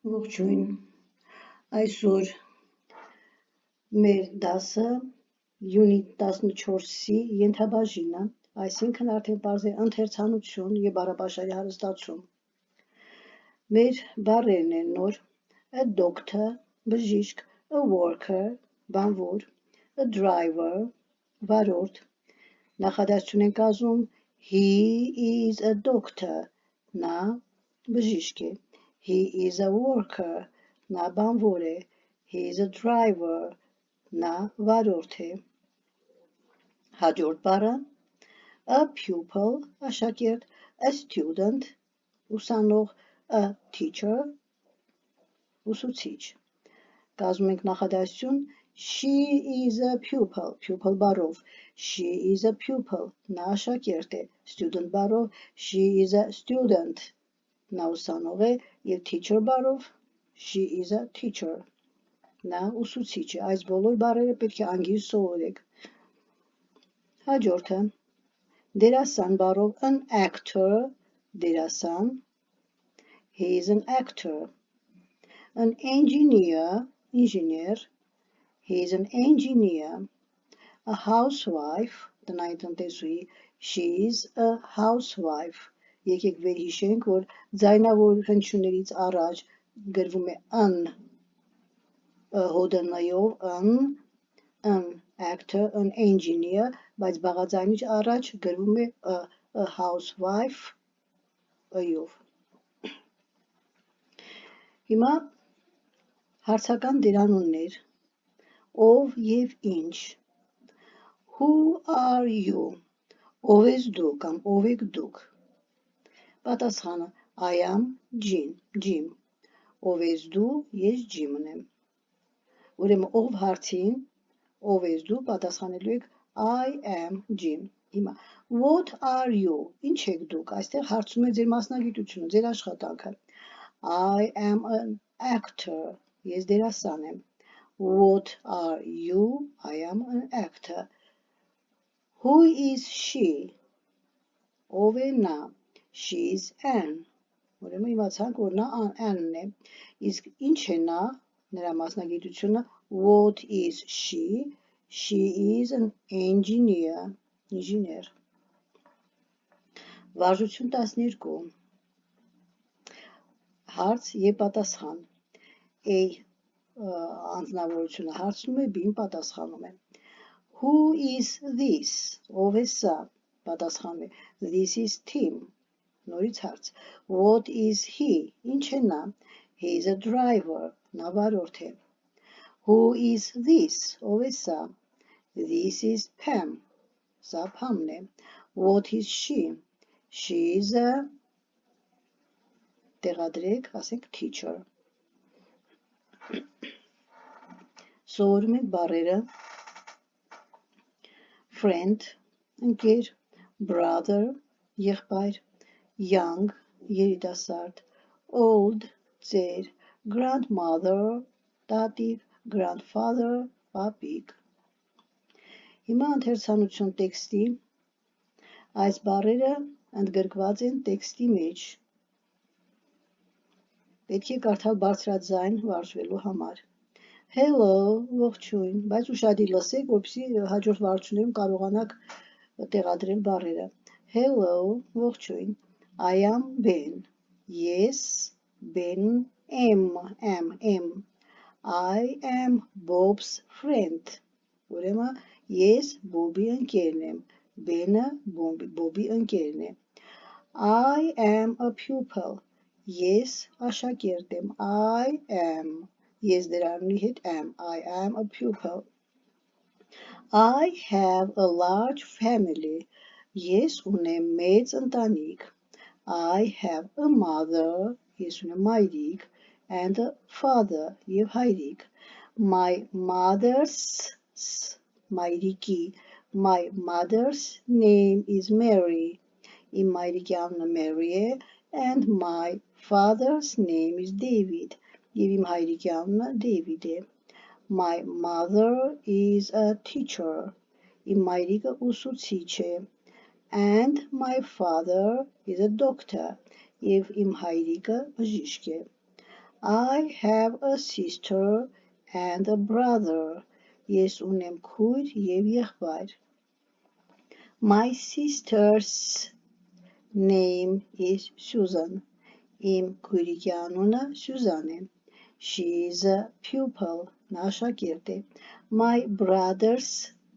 Ողջույն, այսօր մեր դասը յունիտ 14-ի ենթաբաժինը, այսինքն արդեն պարզ է ընթերցանություն և բառապաշարի հարստացում։ Մեր բառերն են նոր, a doctor, բժիշկ, a worker, բանվոր, a driver, վարորդ։ Նախադասություն ենք ասում he is a doctor, նա բժիշկ է, he is a worker, նա բանվոր է, he is a driver, նա վարորդ է։ Հաջորդ բառը a pupil, աշակերտ, a student, ուսանող, a teacher, ուսուցիչ։ Կազմում ենք նախադասություն she is a pupil, pupil բառով, she is a pupil, նա աշակերտ է, student բառով, she is a student, նա ուսանող է, և teacher բառով, she is a teacher, նա ուսուցիչ է։ Այս բոլոր բառերը պետք է անգիր սովորեք։ Հաջորդը դերասան բառով an actor, դերասան, he is an actor, an engineer, ինժեներ, he is an engineer, a housewife, տնային տնտեսուհի, she is a housewife, եկեք վերհիշենք, որ ձայնավոր հնչյուններից առաջ գրվում է an, հոդնայով an actor, an engineer, բայց բաղաձայնից առաջ գրվում է a housewife, ով։ Հիմա հարցական դերանուններ, ով և ինչ, who are you, ով ես դու կամ ով եք դուք, պատասխանը I am Jim, ով ես դու, ես Jim-ն եմ, ուրեմն ով հարցին, ով ես դու, պատասխանելու եք I am Jim։ Հիմա what are you, ինչ եք դուք, այստեղ հարցում է ձեր մասնագիտությունը, ձեր աշխատանքը, I am an actor, ես դերասան եմ, what are you, I am an actor, who is she, ով է նա, she is an, ուրեմն իմացանք, որ նա an-ն է, իսկ ինչ է նա, նրա մասնագիտությունը, what is she is an engineer, ինժեներ։ Վարժություն 12, հարց և պատասխան, A անձնավորությունը հարցնում է, B-ն պատասխանում է, who is this, ով է սա, պատասխանում է, this is Tim, նորից հարց, what is he, ինչ է նա, he is a driver, նա վարորդ է, who is this, ով է սա, this is Pam, սա Pam-ն է, what is she is a, տեղադրեք, ասենք teacher։ Սովորում ենք բառերը friend, ընկեր, brother, եղբայր, young, երիտասարդ, old, ծեր, grandmother, տատիկ, grandfather, պապիկ։ Հիմա ընթերցանություն տեքստի, այս բառերը ընդգրկված են տեքստի մեջ, պետք է կարդալ բարձրաձայն վարժվելու համար։ Hello, ողջույն, բայց ուշադիր լսեք, որպեսզի հաջորդ վարժություններում կարողանաք տեղադրել բառերը։ Hello, ողջույն, I am Ben, ես Ben am, I am Bob's friend, ուրեմն ես Բոբի ընկերն եմ, Ben-ը Բոբի ընկերն է։ I am a pupil, ես աշակերտ եմ, I am, ես դերանունի հետ am, I am a pupil, I have a large family, ես ունեմ մեծ ընտանիք, I have a mother, ես ունեմ մայրիկ, and a father, և հայրիկ, my mother's, մայրիկի, my mother's name is Mary, իմ մայրիկի անունը Mary է, and my father's name is David, և իմ հայրիկի անունը David է, my mother is a teacher, իմ մայրիկը ուսուցիչ է, and my father is a doctor, և իմ հայրիկը բժիշկ է, I have a sister and a brother. Ես ունեմ քույր և եղբայր. My sister's name is Susan. Իմ քույրիկի անունը Սյուզան է. She is a pupil. Նա աշակերտ է. My brother's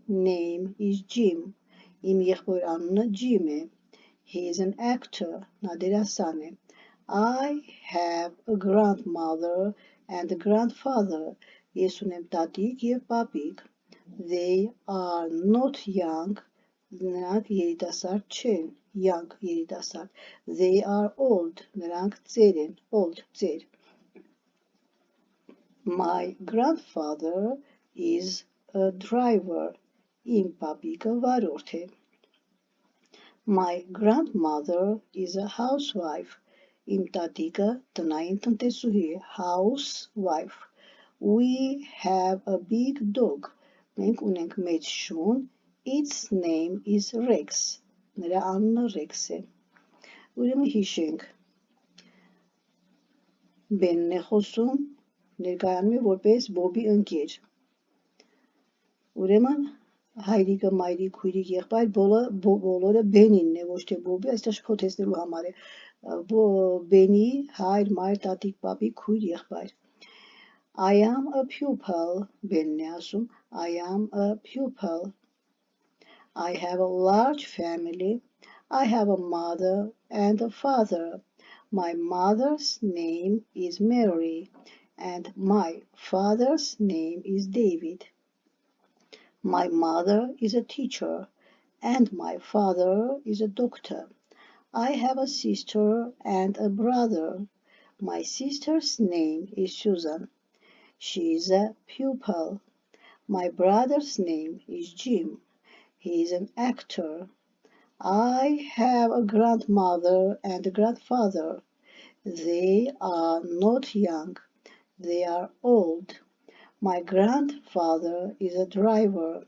name is Jim. Իմ եղբոր անունը Jim է. He is an actor. Նա դերասան է. I have a grandmother and a grandfather. Ես ունեմ տատիկ և պապիկ. They are not young. Նրանք երիտասարդ չեն. Young երիտասարդ. They are old. Նրանք ծեր են. Old ծեր. My grandfather is a driver. Իմ պապիկը վարորդ է. My grandmother is a housewife. Իմ տատիկը տնային տնտեսուհի է. Housewife. We have a big dog. Մենք ունենք մեծ շուն. Its name is Rex. Նրա անունը Rex է. Ուրեմն հիշենք. Բենն է խոսում, ներկայանում է որպես Բոբի ընկեր. Ուրեմն հայրիկը, մայրիկ, քույրիկ, եղբայր բոլորը Բենինն է, ոչ թե Բոբի, այստեղ շփոթեցնելու համար է. Բենի, հայր, մայր, տատիկ, պապիկ, քույր, եղբայր. I am a pupil. Բենն է ասում. I am a pupil. I have a large family. I have a mother and a father. My mother's name is Mary and my father's name is David. My mother is a teacher and my father is a doctor. I have a sister and a brother. My sister's name is Susan. She is a pupil. My brother's name is Jim. He is an actor. I have a grandmother and a grandfather. They are not young. They are old. My grandfather is a driver.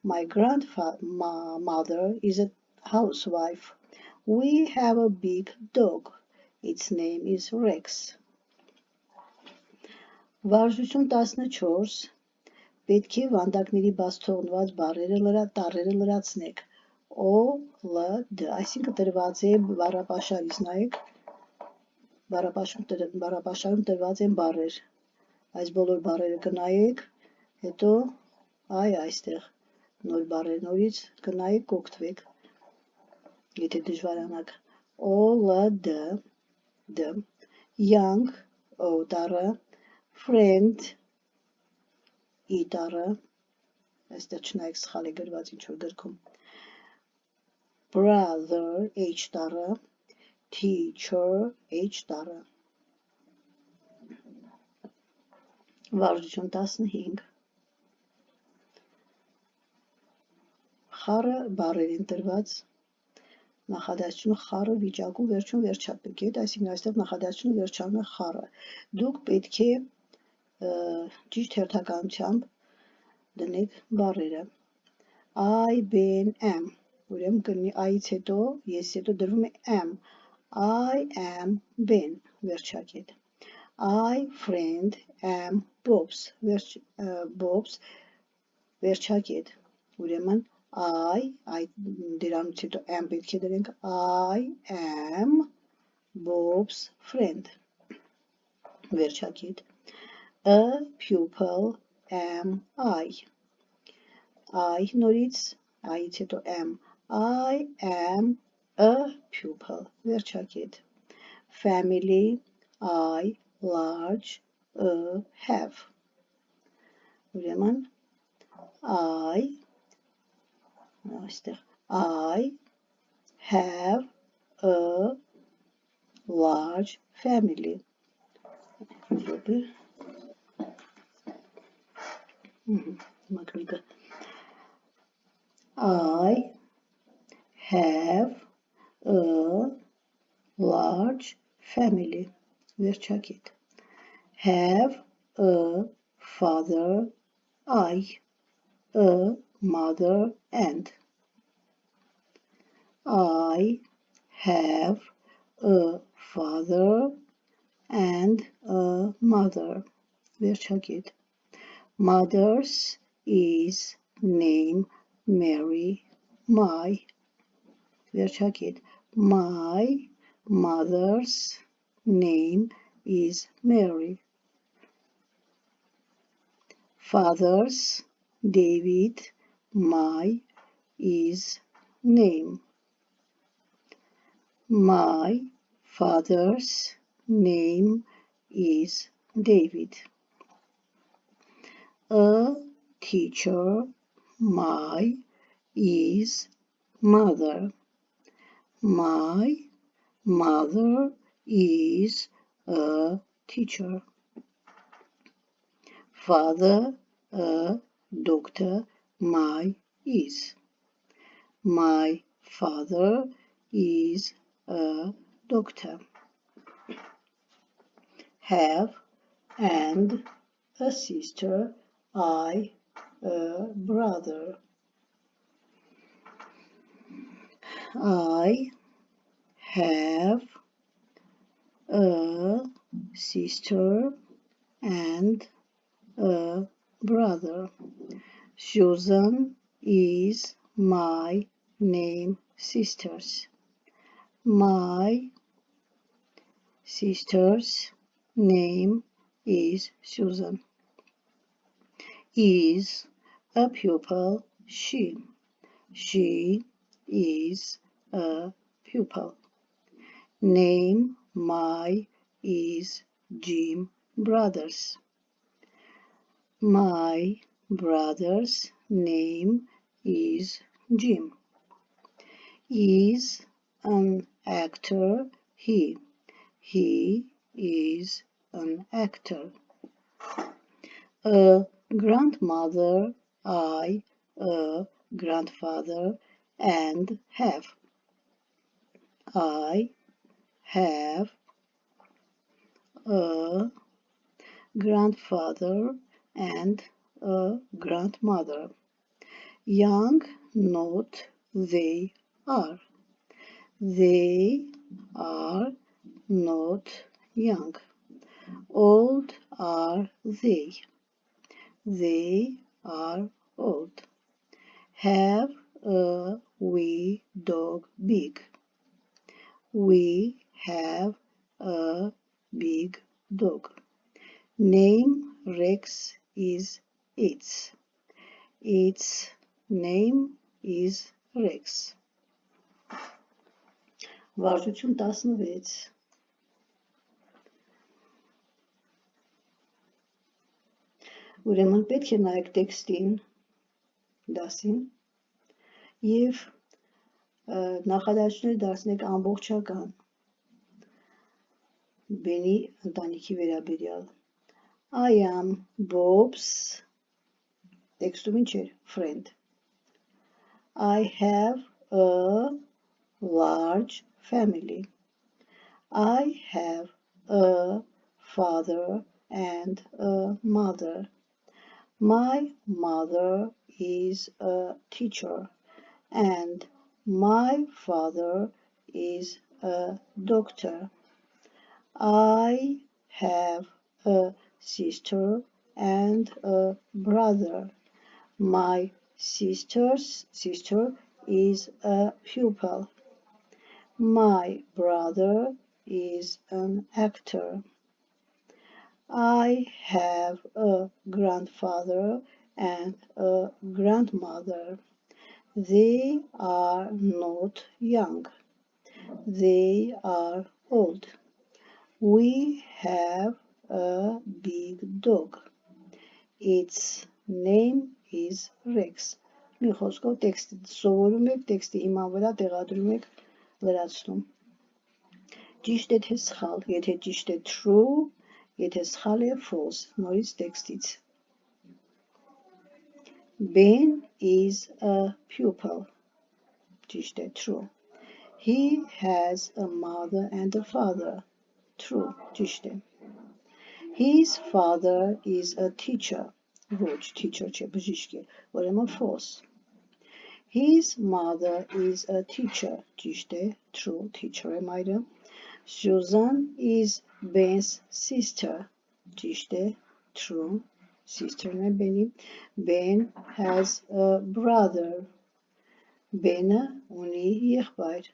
My grandmother is a housewife. We have a big dog. Its name is Rex. Վարժություն 14. Պետք է վանդակների բաց թողնված տառերը լրացնեք. O, L, D. Այսինքն տրված է բառապաշարից. Նայեք, բառապաշարում տրված են բառեր. Այս բոլոր բառերը կնայեք, հետո այստեղ նոր բառեր, նորից կնայեք, կօգտվեք. Եթե դժվարանաք. O, L, D. Young, O տառը. Friend, I տառը. Այստեղ չնայեք, սխալ է գրված ինչ-որ գրքում. Brother, H տառը. Teacher, H տառը. Վարժություն 15. Խառը բառեր են տրված. Նախադասությունը խառը վիճակում վերջում վերջապետք, այսինքն այստեղ նախադասությունը վերջանում է խառը. Դուք պետք է ճիշտ հերթականությամբ դնեք բառերը. I, Ben, am. Ուրեմն կլինի I-ից հետո, ես հետո դրվում է am. I am Ben. Վերջակետ. I, friend, am Bob's. Bob's. Վերջակետ. Ուրեմն դրանից հետո am պետք է դրենք. I am Bob's friend. Վերջակետ. A pupil am I. I նորից, I-ից հետո am. I am a pupil. Վերջակետ. Family, I, large, have. Ուրեմն, I have a large family. I have a large family. Վերջակետ. Have a father, I, a mother and. I have a father and a mother. Վերջակետ. Mother's is name Mary. My. Վերջակետ. My mother's name is Mary. Father's David. My is name. My father's name is David. A teacher. My is mother. My mother is a teacher. Father, a doctor. My is. My father is a doctor. Have and a sister. I a brother. I have a sister and a brother. Susan is my name sisters. My sister's name is Susan. Is a pupil. She. She is a pupil. Name my is Jim Brothers. My brother's name is Jim. Is an actor. He. He is an actor. A grandmother. I a grandfather and have. I have a grandfather and a grandmother. Young, not they are. They are not young. Old are they. They are old. Have a wee dog big. We have a big dog. Name Rex is its. Its name is Rex. Վարժություն 16. Ուրեմն պետք է նայեք տեքստին, դասին, և նախադասությունները դարձնեք ամբողջական Բենի ընտանիքի վերաբերյալ. I am Bob's տեքստում ինչ էր? Friend. I have a large family. I have a father and a mother. My mother is a teacher and my father is a doctor. I have a sister and a brother. My sister's sister is a pupil. My brother is an actor. I have a grandfather and a grandmother. They are not young. They are old. We have a big dog. Its name is Rex. Մի խոսքով տեքստը սովորում եք, տեքստի հիման վրա տեղադրում եք լրացնում։ Ճիշտ է թե սխալ, եթե ճիշտ է true, եթե սխալ է false, նորից տեքստից։ Ben is a pupil. Ճիշտ է true. He has a mother and a father. True, ճիշտ է։ His father is a teacher. Ոչ, teacher չէ, բժիշկ է, ուրեմն false. His mother is a teacher. Ճիշտ է, true, teacher է մայրը։ Susan is Ben's sister. Ճիշտ է, true. Sister-ն է Ben-ի. Ben has a brother. Ben-ը ունի եղբայր.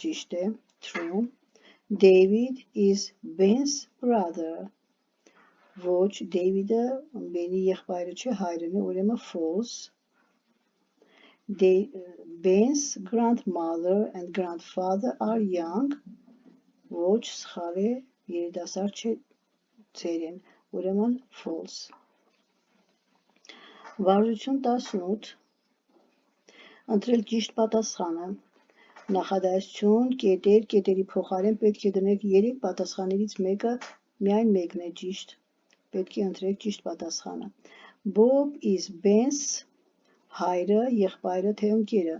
Ճիշտ է, true. David is Ben's brother. Ոչ, David-ը Ben-ի եղբայրը չէ, հայրն է, ուրեմն false. Ben's grandmother and grandfather are young. Ոչ, սխալ է, երիտասարդ չէ, ծեր են, ուրեմն false. Վարժություն 18. Ընտրել ճիշտ պատասխանը. Նախադասություն, կետեր, կետերի փոխարեն պետք է դնեք 3 պատասխաններից մեկը, միայն մեկն է ճիշտ. Պետք է ընտրեք ճիշտ պատասխանը. Bob is Ben's հայրը, եղբայրը թե ընկերը.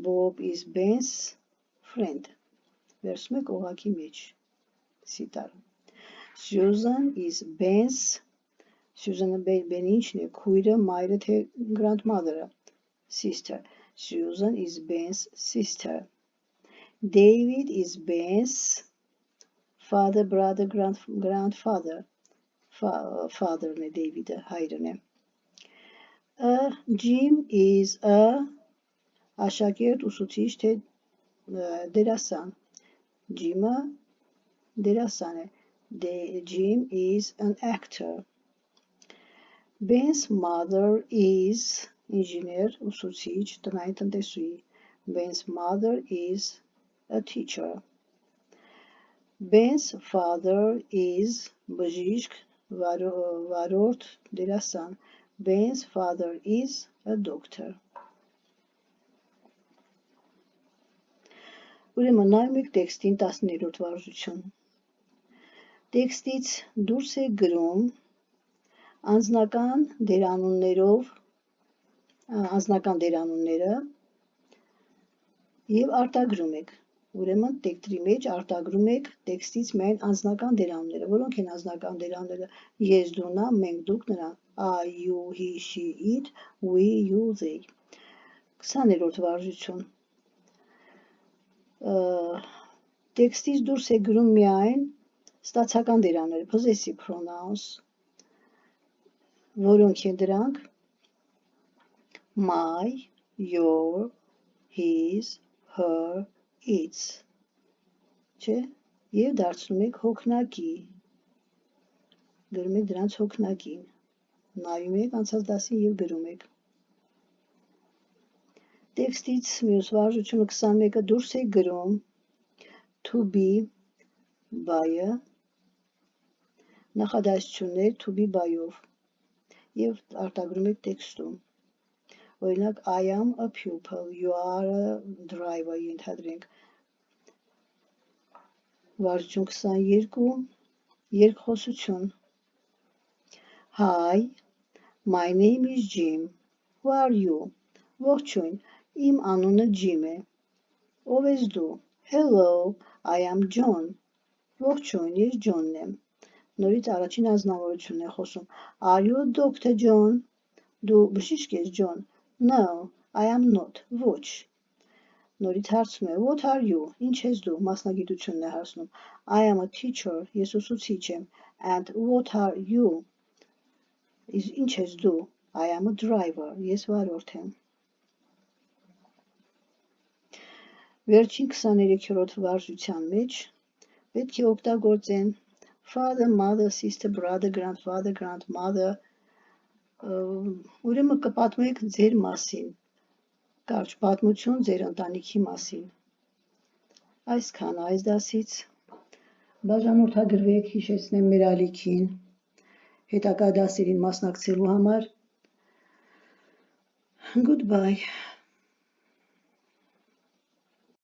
Bob is Ben's friend. Վերցնում եք օղակի մեջ. Սիտար. Susan is Ben's Susan-ը Ben-ի ինչն է, քույրը, մայրը թե grandmother-ը. Sister. Susan is Ben's sister. David is Ben's father, brother, grandfather. Father-ն է David-ը, հայրն է. Jim is a աշակերտ, ուսուցիչ թե դերասան. Jim-ը դերասան է. Jim is an actor. Ben's mother is ինժեներ, ուսուցիչ, տնային տնտեսուհի. Ben's mother is a teacher. Ben's father is բժիշկ, վարորդ, դերասան. Ben's father is a doctor. Ուրեմն նայում եք տեքստին 10-րդ վարժություն. Տեքստից դուրս է գրում անձնական դերանունները և արտագրում եք. Ուրեմն տեքստի մեջ արտագրում եք տեքստից միայն անձնական դերանունները. Որոնք են անձնական դերանունները? Ես, դու, նա, մենք, դուք, նրանք. I, you, he, she, it, we, you, they. 20-րդ վարժություն. Տեքստից դուրս է գրում միայն ստացական դերանունները, possessive pronouns. Որոնք են դրանք? My, your, his, her, its. Չէ? Եվ դարձնում եք հոգնակի. Գրում եք դրանց հոգնակին. Նայում եք անցած դասին և գրում եք. Տեքստից մյուս վարժությունը 21-ը դուրս է գրում to be by-ը, նախադասություններ to be by-ով և արտագրում եք տեքստում. Օրինակ, I am a pupil, you are a driver, ենթադրենք. Վարժություն 22, երկխոսություն. Hi, my name is Jim. Who are you? Ողջույն, իմ անունը Jim է. Ով ես դու? Hello, I am John. Ողջույն, ես John-ն եմ. Նորից առաջին անձնավորությունն է խոսում. Are you a doctor, John? Դու բժիշկ ես, John? No, I am not. Ոչ. Նորից հարցում է. What are you? Ինչ ես դու? Մասնագիտությունն է հարցնում. I am a teacher. Ես ուսուցիչ եմ. And what are you? Ինչ ես դու? I am a driver. Ես վարորդ եմ. Վերջին 23-րդ վարժության մեջ պետք է օգտագործեն father, mother, sister, brother, grandfather, grandmother. Ուրեմն կպատմեք ձեր մասին. Կարճ պատմություն ձեր ընտանիքի մասին. Այսքան այս դասից. Բաժանորդագրվեք, հիշեցնեմ մեր ալիքին. Հետագա դասերին մասնակցելու համար. Goodbye.